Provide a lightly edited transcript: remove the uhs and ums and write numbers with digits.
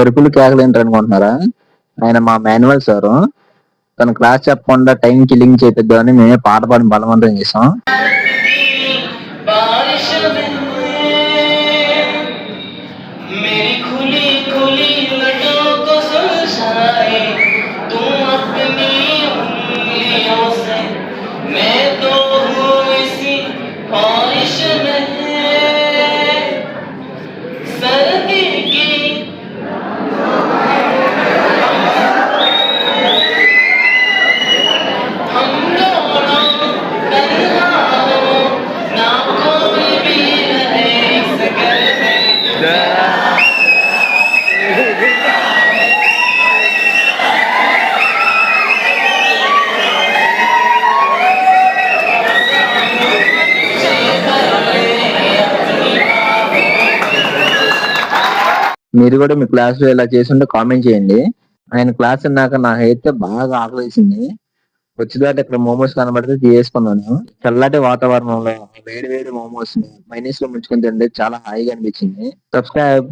ఎరుపులు కేకలు ఏంటి అనుకుంటున్నారా? ఆయన మా మాన్యువల్ సారు. తన క్లాస్ చెప్పకుండా టైం కిల్లింగ్ చేపిద్దామని మేమే పాట పాడి బలవంతం చేసాం. మీరు కూడా మీ క్లాస్ లో ఇలా చేస్తుంటే కామెంట్ చేయండి. ఆయన క్లాస్ విన్నాక నాకైతే బాగా ఆకలేసింది. వచ్చేదాకా ఇక్కడ మోమోస్ కనబడితే తీసుకున్నాను. చల్లటి వాతావరణంలో వేడి వేడి మోమోస్ ని మైనీస్ లో ముంచుకొని తింటే చాలా హాయిగా అనిపించింది. సబ్స్క్రైబ్.